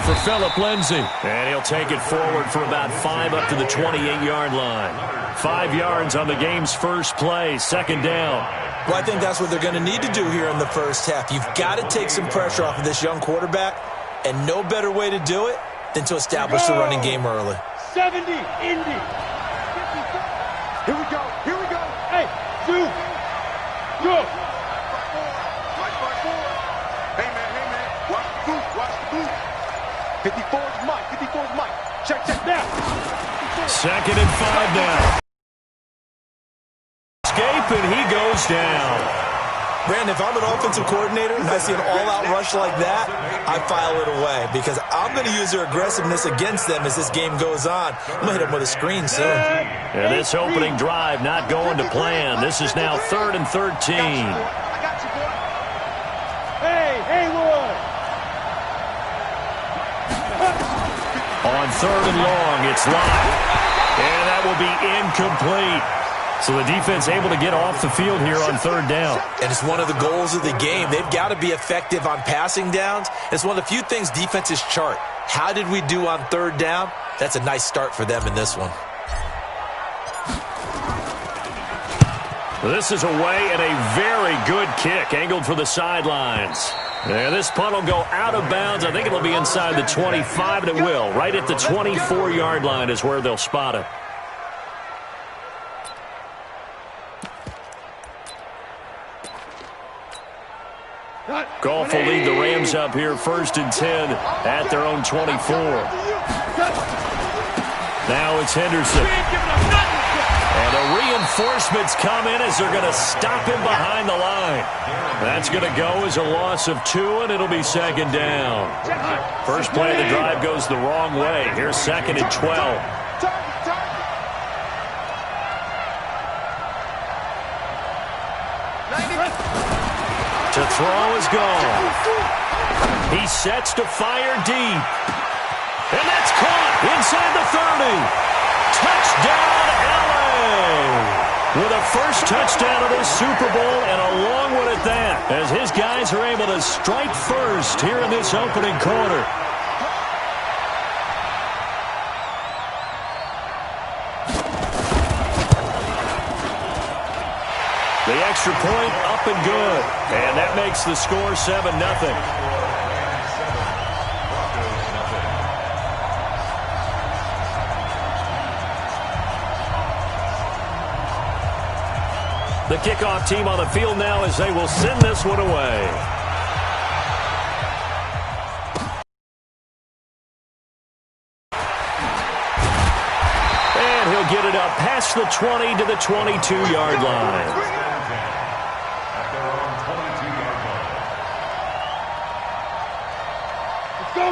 for Phillip Lindsay. And he'll take it forward for about 5 up to the 28-yard line. 5 yards on the game's first play, second down. Well, I think that's what they're going to need to do here in the first half. You've got to take some pressure off of this young quarterback, and no better way to do it than to establish the running game early. 70, Indy. Here we go. Here we go. Hey, two. Go. Hey, man. Watch the boot. Watch the boot. 54's Mike. 54's Mike. Check now. Second and 5 now. Escape, and he goes down. Brandon, if I'm an offensive coordinator and I see an all-out rush like that, I file it away because I'm going to use their aggressiveness against them as this game goes on. I'm going to hit them with a screen soon. And this opening drive not going to plan. This is now 3rd and 13. I got you, boy. Hey, Haywood. On 3rd and long, it's Locke. And that will be incomplete. So the defense able to get off the field here on 3rd down. And it's one of the goals of the game. They've got to be effective on passing downs. It's one of the few things defenses chart. How did we do on 3rd down? That's a nice start for them in this one. This is away and a very good kick angled for the sidelines. And this punt will go out of bounds. I think it'll be inside the 25, and it will. Right at the 24-yard line is where they'll spot it. Goff will lead the Rams up here 1st and 10 at their own 24. Now it's Henderson. And the reinforcements come in as they're going to stop him behind the line. That's going to go as a loss of 2, and it'll be 2nd down. First play of the drive goes the wrong way. Here's 2nd and 12. To throw is gone. He sets to fire deep. And that's caught inside the 30. Touchdown, L.A. With a first touchdown of this Super Bowl, and a long one at that, as his guys are able to strike first here in this opening quarter. The extra point up and good. And that makes the score 7-0. The kickoff team on the field now as they will send this one away. And he'll get it up past the 20 to the 22-yard line.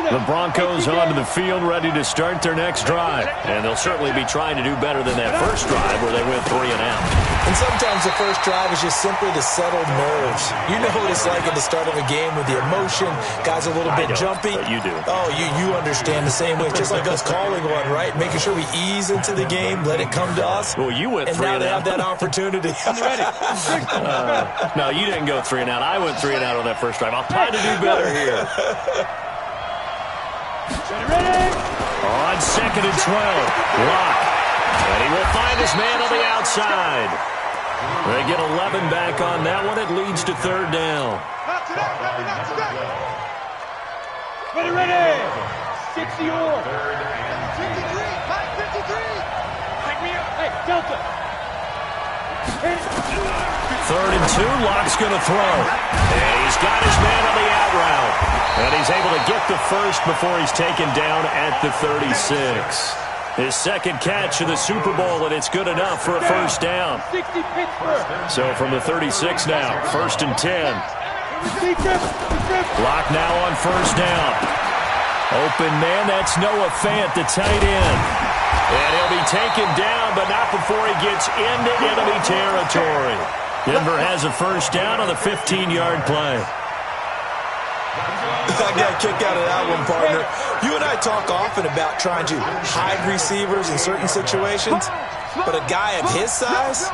The Broncos onto the field ready to start their next drive. And they'll certainly be trying to do better than that first drive where they went 3 and out. And sometimes the first drive is just simply to settle nerves. You know what it's like at the start of a game with the emotion. Guys a little bit jumpy. But you do. Oh, you understand the same way. It's just like us calling one, right? Making sure we ease into the game, let it come to us. Well, you went 3 and out. And now they have that opportunity. I'm ready. No, you didn't go 3 and out. I went 3 and out on that first drive. I'll try to do better here. On 2nd and 12, Locke. And he will find his man on the outside. They get 11 back on that one. It leads to 3rd down. Ready. 60 or. 53. Mike, 53. Pick me up. Hey, Delta. 3rd and 2, Locke's going to throw. And he's got his man on the out route. And he's able to get the first before he's taken down at the 36. His second catch of the Super Bowl, and it's good enough for a first down. 60 Pittsburgh. So from the 36 now, 1st and 10. Locke now on 1st down. Open man, that's Noah Fant, the tight end. And he'll be taken down, but not before he gets into enemy territory. Denver has a first down on the 15-yard play. I got a kick out of that one, partner. You and I talk often about trying to hide receivers in certain situations, but a guy of his size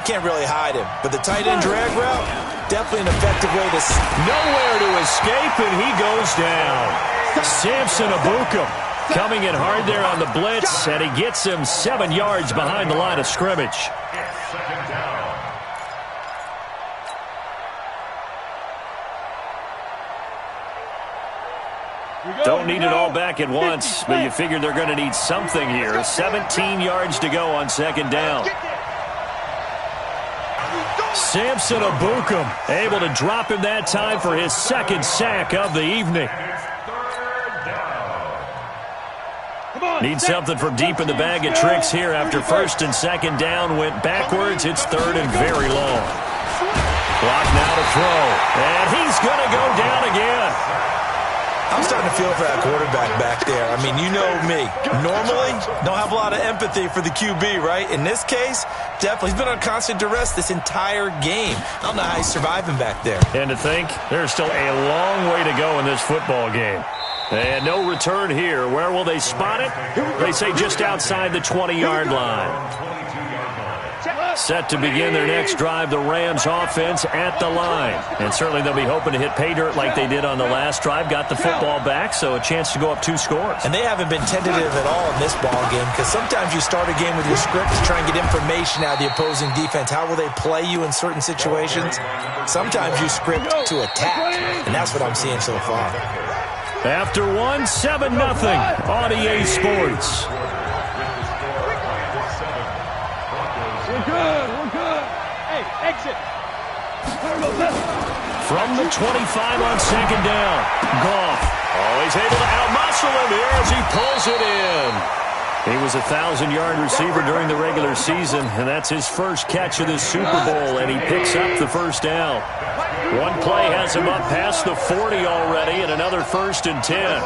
can't really hide him. But the tight end drag route, definitely an effective way to... Nowhere to escape, and he goes down. Samson Abukum coming in hard there on the blitz, and he gets him 7 yards behind the line of scrimmage. Don't need it all back at once, but you figure they're going to need something here. 17 yards to go on second down. Samson Abukum able to drop him that time for his second sack of the evening. Need something from deep in the bag of tricks here after first and second down went backwards. It's third and very long. Clock now to throw, and he's going to go down again. I'm starting to feel for that quarterback back there. I mean, you know me. Normally, don't have a lot of empathy for the QB, right? In this case, definitely. He's been on constant duress this entire game. I don't know how he's surviving back there. And to think, there's still a long way to go in this football game. And no return here. Where will they spot it? They say just outside the 20-yard line. Set to begin their next drive, the Rams offense at the line. And certainly they'll be hoping to hit pay dirt like they did on the last drive. Got the football back, so a chance to go up 2 scores. And they haven't been tentative at all in this ball game, because sometimes you start a game with your script to try and get information out of the opposing defense. How will they play you in certain situations? Sometimes you script to attack, and that's what I'm seeing so far. After 1, 7-0 on EA Sports. We're good. Hey, exit. From the 25 on second down. Goff always able to outmuscle him here as he pulls it in. He was a 1,000-yard receiver during the regular season, and that's his first catch of this Super Bowl, and he picks up the first down. One play has him up past the 40 already, and another 1st and 10.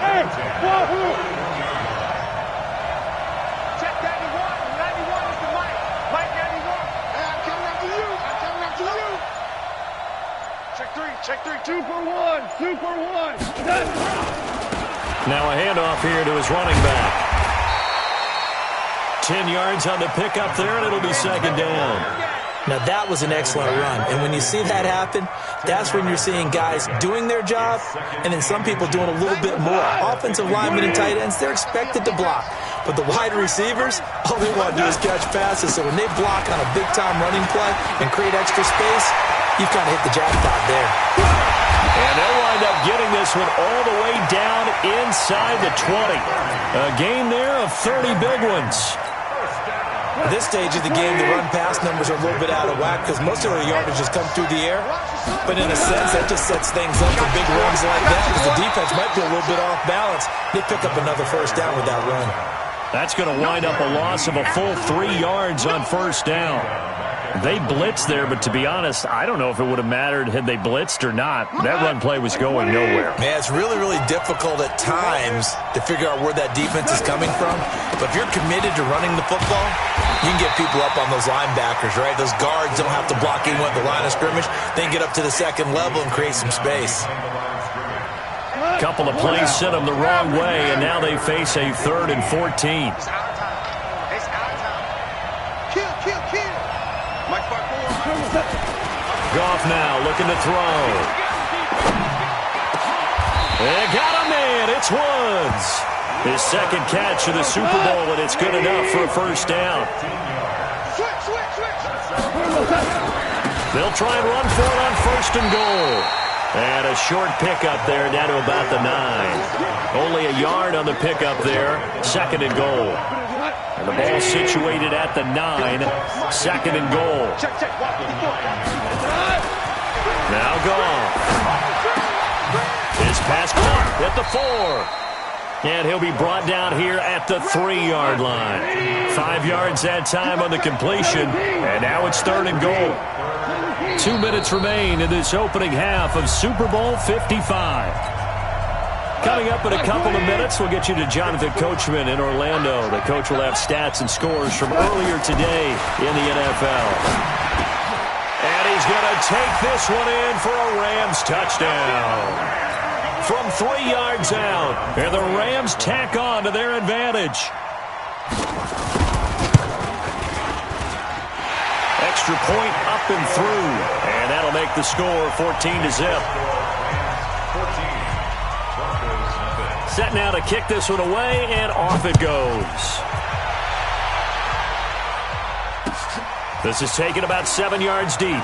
Check 3, 2 for 1, 2 for 1. Now a handoff here to his running back. 10 yards on the pickup there, and it'll be second down. Now that was an excellent run, and when you see that happen, that's when you're seeing guys doing their job, and then some people doing a little bit more. Offensive linemen and tight ends, they're expected to block, but the wide receivers, all they want to do is catch passes, so when they block on a big-time running play and create extra space, you've kind of hit the jackpot there. And they'll wind up getting this one all the way down inside the 20. A gain there of 30 big ones. At this stage of the game, the run-pass numbers are a little bit out of whack because most of their yardage has come through the air. But in a sense, that just sets things up for big runs like that because the defense might be a little bit off balance. They pick up another first down with that run. That's going to wind up a loss of a full 3 yards on first down. They blitzed there, but to be honest, I don't know if it would have mattered had they blitzed or not. That run play was going nowhere. Man, it's really, really difficult at times to figure out where that defense is coming from. But if you're committed to running the football, you can get people up on those linebackers, right? Those guards don't have to block anyone at the line of scrimmage. They can get up to the second level and create some space. Couple of plays sent them the wrong way, and now they face a 3rd and 14. Goff now looking to throw. They got him in. It's Woods. His second catch of the Super Bowl, and it's good enough for a first down. They'll try and run for it on 1st and goal. And a short pickup there down to about the 9. Only a yard on the pickup there. 2nd and goal. And the ball situated at the 9. 2nd and goal. Now Goff. His pass caught at the 4. And he'll be brought down here at the 3-yard line. 5 yards that time on the completion. And now it's 3rd and goal. 2 minutes remain in this opening half of Super Bowl 55. Coming up in a couple of minutes, we'll get you to Jonathan Coachman in Orlando. The coach will have stats and scores from earlier today in the NFL. And he's going to take this one in for a Rams touchdown. From 3 yards out, and the Rams tack on to their advantage. Extra point up and through, and that'll make the score 14-0. Set now to kick this one away, and off it goes. This is taken about 7 yards deep.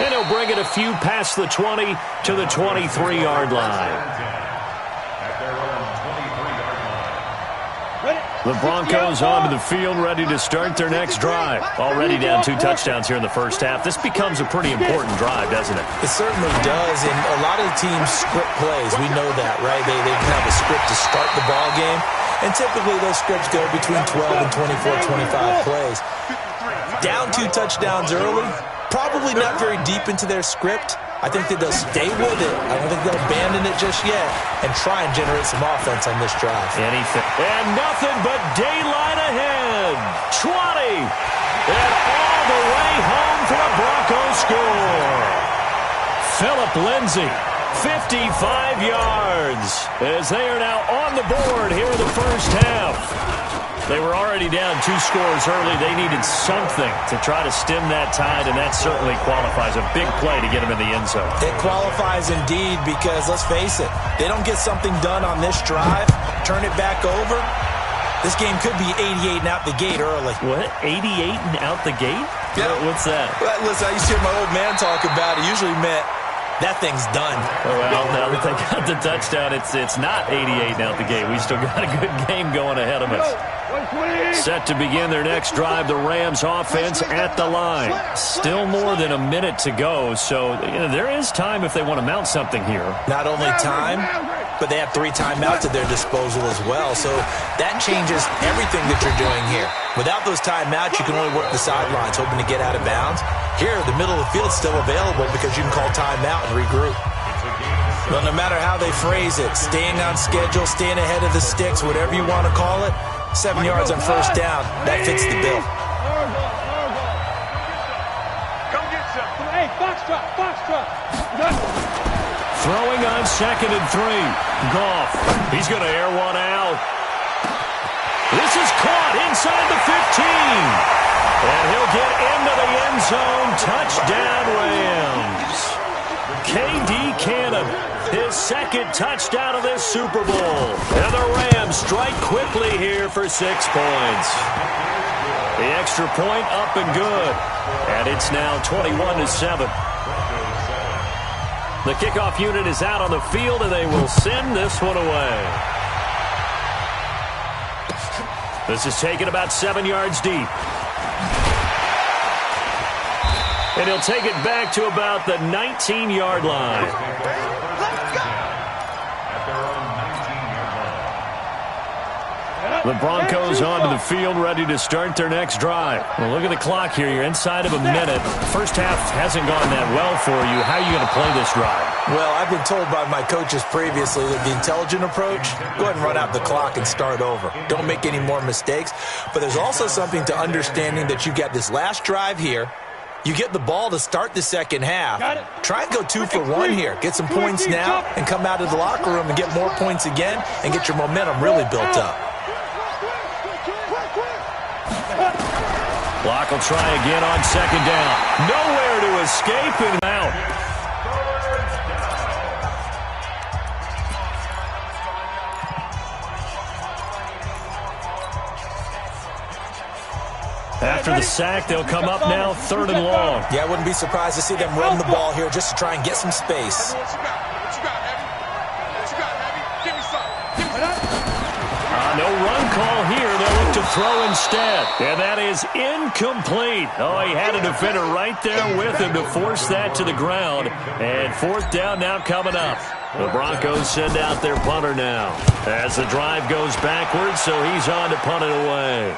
And he'll bring it a few past the 20 to the 23-yard line. The Broncos onto the field, ready to start their next drive. Already down 2 touchdowns here in the first half. This becomes a pretty important drive, doesn't it? It certainly does, and a lot of the teams script plays. We know that, right? They have a script to start the ball game, and typically those scripts go between 12 and 24, 25 plays. Down 2 touchdowns early, probably not very deep into their script. I think that they'll stay with it. I don't think they'll abandon it just yet and try and generate some offense on this drive. Anything. And nothing but daylight ahead. 20. And all the way home for the Broncos score. Phillip Lindsay, 55 yards, as they are now on the board here in the first half. They were already down 2 scores early. They needed something to try to stem that tide, and that certainly qualifies. A big play to get them in the end zone. It qualifies indeed because, let's face it, they don't get something done on this drive, turn it back over, this game could be 88 and out the gate early. What? 88 and out the gate? Yeah. What's that? Well, listen, I used to hear my old man talk about it. Usually meant that thing's done. Well, now that they got the touchdown, it's not 88 and out the gate. We still got a good game going ahead of us. Set to begin their next drive, the Rams offense at the line. Still more than a minute to go, so there is time if they want to mount something here. Not only time, but they have 3 timeouts at their disposal as well, so that changes everything that you're doing here. Without those timeouts, you can only work the sidelines, hoping to get out of bounds. Here, the middle of the field's still available because you can call timeout and regroup. Well, no matter how they phrase it, staying on schedule, staying ahead of the sticks, whatever you want to call it, 7 yards on first down, that fits the bill. Come get some. Hey, box drop. Throwing on 2nd and 3. Goff. He's going to air one out. This is caught inside the 15. And he'll get into the end zone. Touchdown, Rams. K.D. Cannon, his 2nd touchdown of this Super Bowl. And the Rams strike quickly here for 6 points. The extra point up and good. And it's now 21-7. The kickoff unit is out on the field, and they will send this one away. This is taken about 7 yards deep. And he'll take it back to about the 19-yard line. The Broncos onto the field, ready to start their next drive. Well, look at the clock here. You're inside of a minute. First half hasn't gone that well for you. How are you going to play this drive? Well, I've been told by my coaches previously that the intelligent approach, go ahead and run out the clock and start over. Don't make any more mistakes. But there's also something to understanding that you got this last drive here. You get the ball to start the second half. Try and go 2 for 1 here. Get some points now and come out of the locker room and get more points again and get your momentum really built up. Block will try again on 2nd down. Nowhere to escape and out. After the sack, they'll come up now 3rd and long. Yeah, I wouldn't be surprised to see them run the ball here just to try and get some space. What you got, Heavy? Give me some. No run call here. They'll look to throw instead. And that is incomplete. Oh, he had a defender right there with him to force that to the ground. And 4th down now coming up. The Broncos send out their punter now as the drive goes backwards, so he's on to punt it away.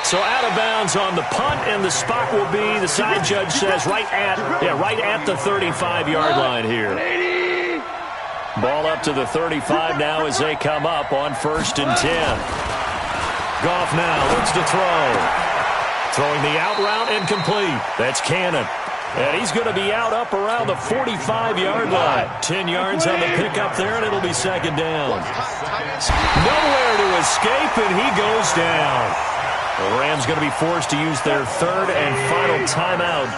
So out of bounds on the punt, and the spot will be, the side judge says, right at the 35-yard line here. Ball up to the 35 now as they come up on 1st and 10. Goff now looks to throw. Throwing the out route and complete. That's Cannon. And he's going to be out up around the 45-yard line. 10 yards on the pickup there, and it'll be 2nd down. Nowhere to escape, and he goes down. The Rams going to be forced to use their 3rd and final timeout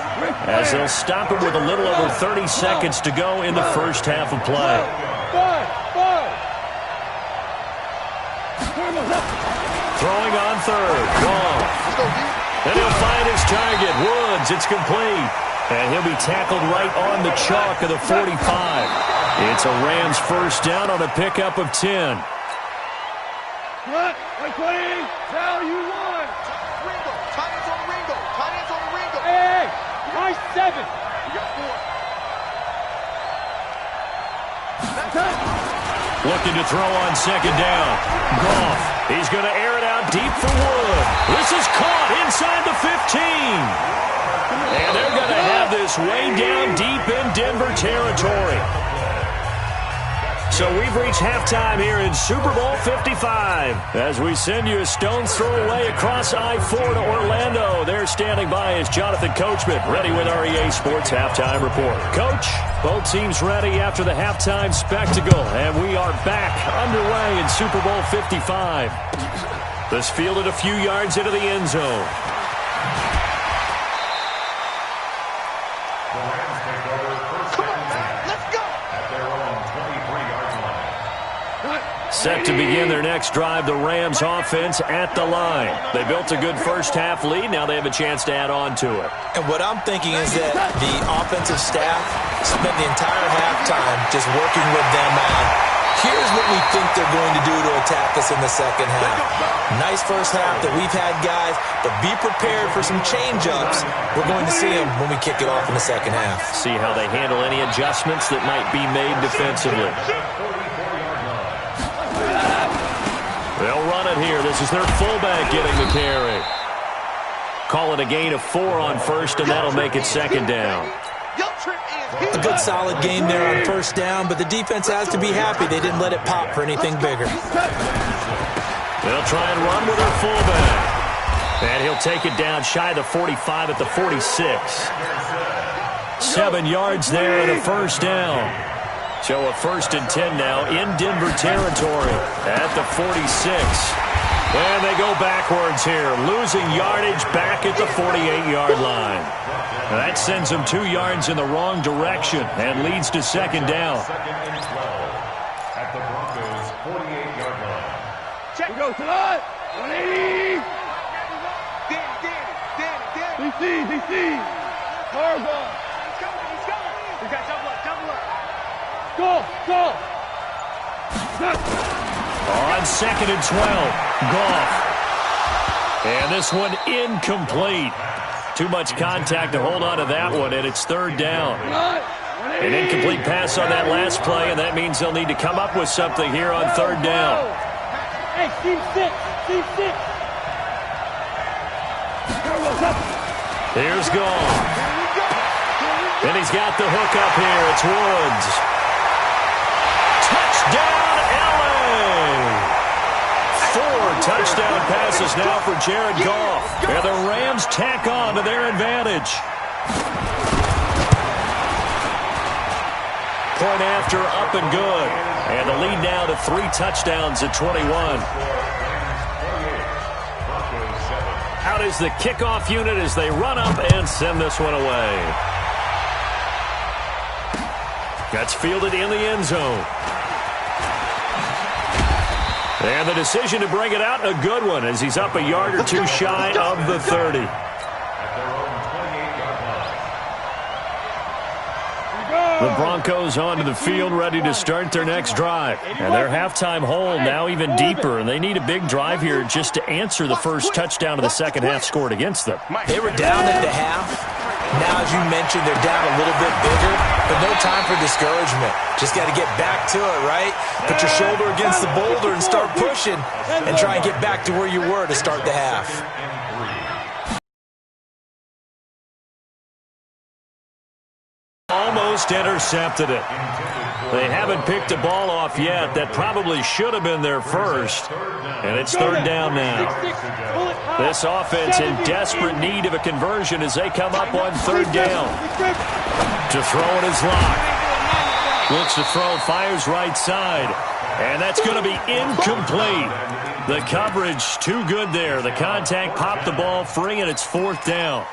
as they'll stop it with a little over 30 seconds to go in the first half of play. Throwing on third. Wrong. And he'll find his target. Woods. It's complete. And he'll be tackled right on the chalk of the 45. It's a Rams first down on a pickup of 10. What? Now you won. Ringo. Tight ends on Ringo. Tight ends on Ringo. Hey, nice 7. You got 4. Looking to throw on second down. Goff. He's going to air it out deep for Wood. This is caught inside the 15. And they're going to have this way down deep in Denver territory. So we've reached halftime here in Super Bowl 55. As we send you a stone's throw away across I-4 to Orlando. There standing by is Jonathan Coachman, ready with our EA Sports Halftime Report. Coach, both teams ready after the halftime spectacle. And we are back underway in Super Bowl 55. This fielded a few yards into the end zone. Set to begin their next drive, the Rams offense at the line. They built a good first-half lead. Now they have a chance to add on to it. And what I'm thinking is that the offensive staff spent the entire halftime just working with them on, here's what we think they're going to do to attack us in the second half. Nice first half that we've had, guys, but be prepared for some change-ups. We're going to see them when we kick it off in the second half. See how they handle any adjustments that might be made defensively. They'll run it here. This is their fullback getting the carry. Call it a gain of 4 on first, and that'll make it second down. A good solid game there on first down, but the defense has to be happy they didn't let it pop for anything bigger. They'll try and run with their fullback. And he'll take it down shy of the 45 at the 46. 7 yards there and a first down. So a 1st and 10 now in Denver territory at the 46. And they go backwards here, losing yardage back at the 48-yard line. That sends them 2 yards in the wrong direction and leads to second down. At the Broncos' 48-yard line. Check. We go, slide. 180. Danny. DC. Harbaugh. He's coming. We got double up. Go. On 2nd and 12, Goff. And this one incomplete. Too much contact to hold on to that one, and it's 3rd down. An incomplete pass on that last play, and that means they'll need to come up with something here on 3rd down. Hey, team 6. Here's Goff. And he's got the hook up here. It's Woods. Touchdown, LA! 4 touchdown passes now for Jared Goff. And the Rams tack on to their advantage. Point after, up and good. And the lead now to 3 touchdowns at 21. Out is the kickoff unit as they run up and send this one away. That's fielded in the end zone. And the decision to bring it out, a good one, as he's up a yard or 2 shy of the 30. The Broncos onto the field, ready to start their next drive. And their halftime hole now even deeper, and they need a big drive here just to answer the first touchdown of the second half scored against them. They were down at the half. Now, as you mentioned, they're down a little bit bigger, but no time for discouragement. Just got to get back to it, right? Put your shoulder against the boulder and start pushing and try and get back to where you were to start the half. Almost intercepted it. They haven't picked a ball off yet. That probably should have been their first. And it's 3rd down now. This offense in desperate need of a conversion as they come up on 3rd down. To throw it is Locke. Looks to throw, fires right side. And that's going to be incomplete. The coverage too good there. The contact popped the ball free, and it's 4th down.